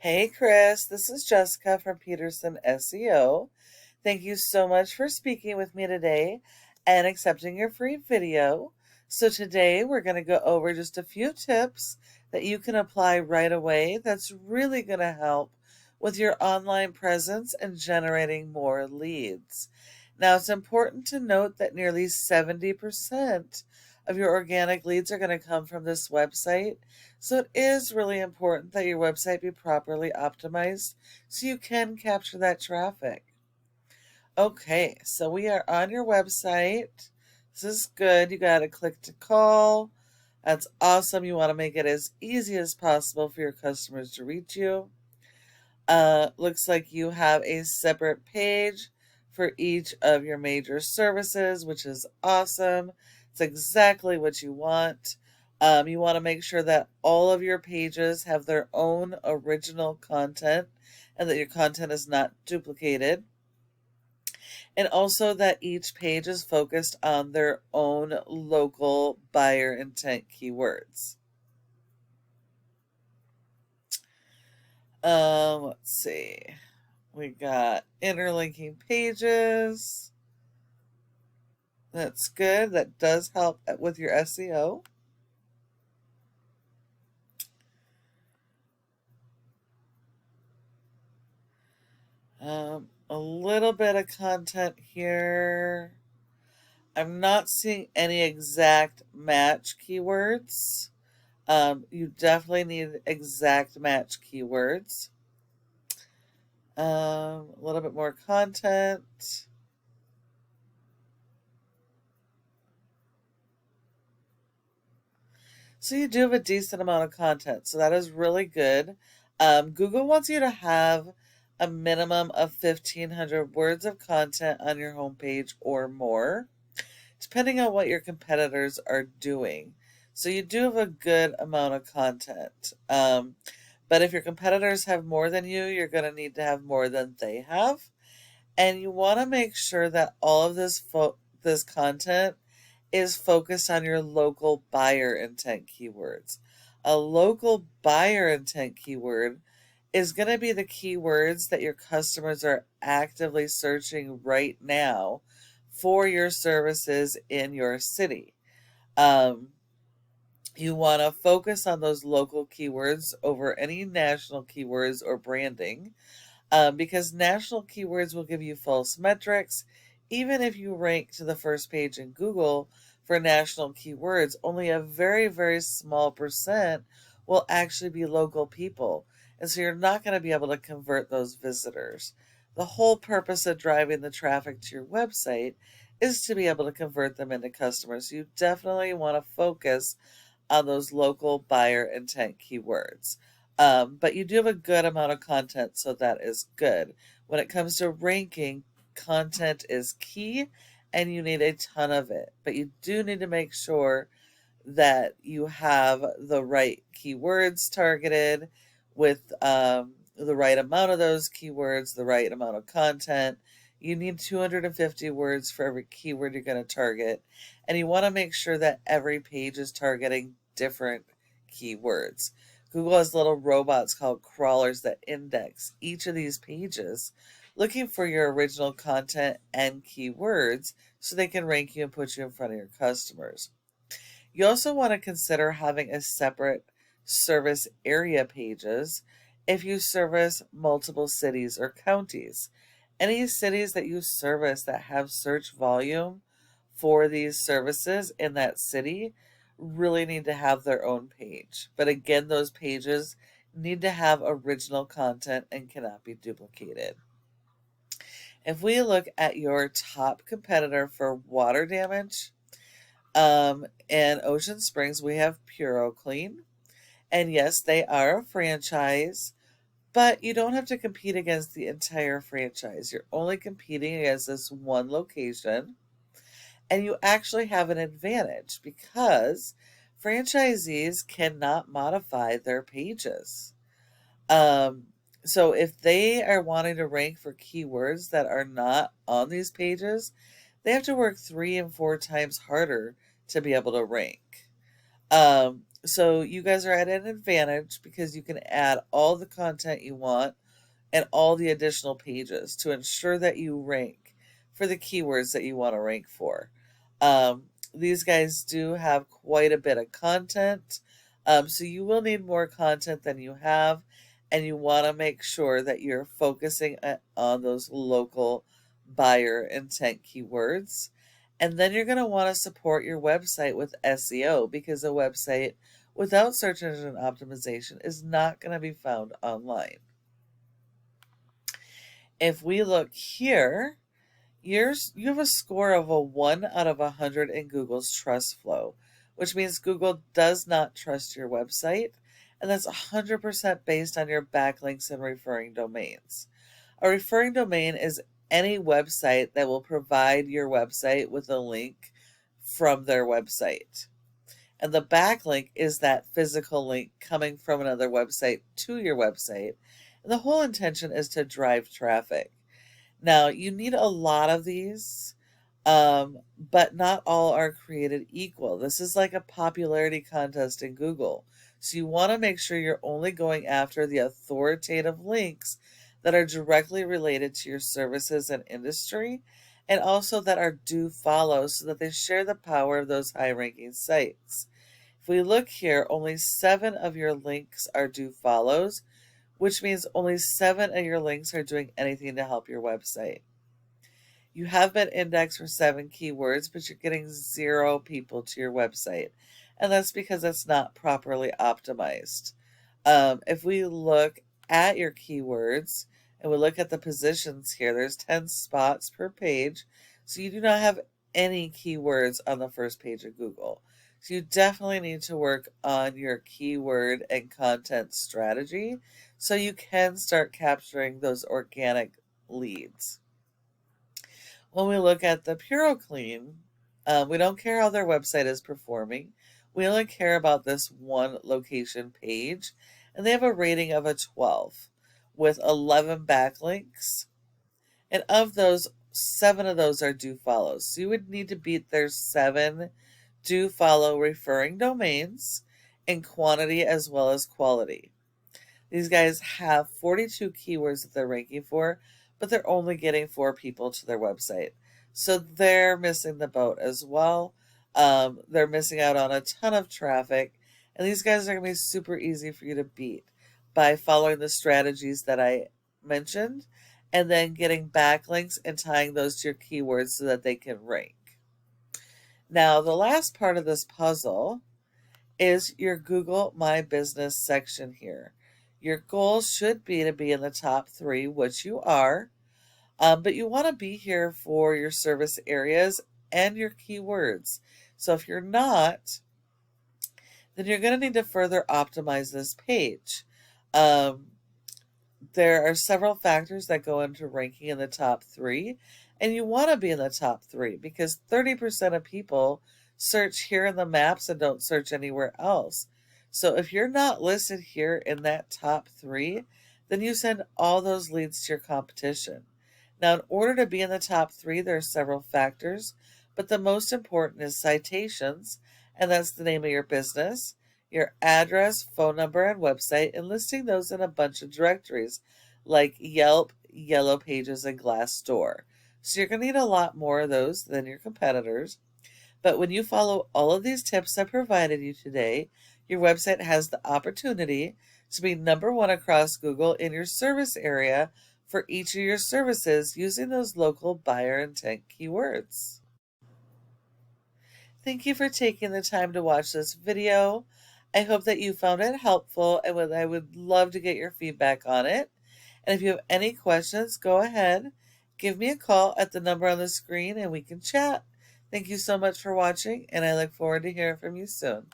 Hey Chris, this is Jessica from Peterson SEO. Thank you so much for speaking with me today and accepting your free video. So today we're going to go over just a few tips that you can apply right away that's really going to help with your online presence and generating more leads. Now it's important to note that nearly 70% of your organic leads are going to come from this website. So it is really important that your website be properly optimized so you can capture that traffic. Okay, so we are on your website. This is good. You got to click to call. That's awesome. You want to make it as easy as possible for your customers to reach you. Looks like you have a separate page for each of your major services, which is awesome. It's exactly what you want. You want to make sure that all of your pages have their own original content and that your content is not duplicated. And also that each page is focused on their own local buyer intent keywords. Let's see. We got interlinking pages. That's good. That does help with your SEO. A little bit of content here. I'm not seeing any exact match keywords. You definitely need exact match keywords. A little bit more content. So you do have a decent amount of content, so that is really good. Google wants you to have a minimum of 1,500 words of content on your homepage or more, depending on what your competitors are doing. So you do have a good amount of content. But if your competitors have more than you, you're going to need to have more than they have. And you want to make sure that all of this content is focused on your local buyer intent keywords. A local buyer intent keyword is going to be the keywords that your customers are actively searching right now for your services in your city. You want to focus on those local keywords over any national keywords or branding, because national keywords will give you false metrics. Even if you rank to the first page in Google for national keywords, only a very, very small percent will actually be local people. And so you're not going to be able to convert those visitors. The whole purpose of driving the traffic to your website is to be able to convert them into customers. You definitely want to focus on those local buyer intent keywords. But you do have a good amount of content, so that is good. When it comes to ranking, content is key and you need a ton of it. But you do need to make sure that you have the right keywords targeted with the right amount of those keywords, the right amount of content. You need 250 words for every keyword you're going to target. And you want to make sure that every page is targeting different keywords. Google has little robots called crawlers that index each of these pages, looking for your original content and keywords so they can rank you and put you in front of your customers. You also want to consider having a separate service area pages if you service multiple cities or counties. Any cities that you service that have search volume for these services in that city really need to have their own page. But again, those pages need to have original content and cannot be duplicated. If we look at your top competitor for water damage, in Ocean Springs, we have PuroClean. And yes, they are a franchise, but you don't have to compete against the entire franchise. You're only competing against this one location. And you actually have an advantage because franchisees cannot modify their pages. So if they are wanting to rank for keywords that are not on these pages, they have to work 3 and 4 times harder to be able to rank. So you guys are at an advantage because you can add all the content you want and all the additional pages to ensure that you rank for the keywords that you want to rank for. These guys do have quite a bit of content, so you will need more content than you have, and you want to make sure that you're focusing on those local buyer intent keywords. And then you're going to want to support your website with SEO, because a website without search engine optimization is not going to be found online. If we look here, you have a score of a 1 out of 100 in Google's trust flow, which means Google does not trust your website, and that's 100% based on your backlinks and referring domains. A referring domain is any website that will provide your website with a link from their website. And the backlink is that physical link coming from another website to your website. And the whole intention is to drive traffic. Now, you need a lot of these, but not all are created equal. This is like a popularity contest in Google. So you want to make sure you're only going after the authoritative links that are directly related to your services and industry, and also that are do follow, so that they share the power of those high-ranking sites. If we look here, only 7 of your links are do follows, which means only 7 of your links are doing anything to help your website. You have been indexed for 7 keywords, but you're getting 0 people to your website. And that's because it's not properly optimized. If we look at your keywords and we look at the positions here, there's 10 spots per page. So you do not have any keywords on the first page of Google. So you definitely need to work on your keyword and content strategy so you can start capturing those organic leads. When we look at the PuroClean, we don't care how their website is performing. We only care about this one location page, and they have a rating of a 12 with 11 backlinks. And of those, 7 of those are do follows. So you would need to beat their 7 do follow referring domains in quantity as well as quality. These guys have 42 keywords that they're ranking for, but they're only getting 4 people to their website. So they're missing the boat as well. They're missing out on a ton of traffic, and these guys are going to be super easy for you to beat by following the strategies that I mentioned, and then getting backlinks and tying those to your keywords so that they can rank. Now, the last part of this puzzle is your Google My Business section here. Your goal should be to be in the top 3, which you are, but you want to be here for your service areas and your keywords. So if you're not, then you're going to need to further optimize this page. There are several factors that go into ranking in the top 3, and you want to be in the top 3 because 30% of people search here in the maps and don't search anywhere else. So if you're not listed here in that top 3, then you send all those leads to your competition. Now, in order to be in the top 3, there are several factors, but the most important is citations, and that's the name of your business, your address, phone number, and website, and listing those in a bunch of directories like Yelp, Yellow Pages, and Glassdoor. So you're going to need a lot more of those than your competitors. But when you follow all of these tips I provided you today, your website has the opportunity to be number 1 across Google in your service area for each of your services using those local buyer intent keywords. Thank you for taking the time to watch this video. I hope that you found it helpful, and I would love to get your feedback on it. And if you have any questions, go ahead, give me a call at the number on the screen and we can chat. Thank you so much for watching, and I look forward to hearing from you soon.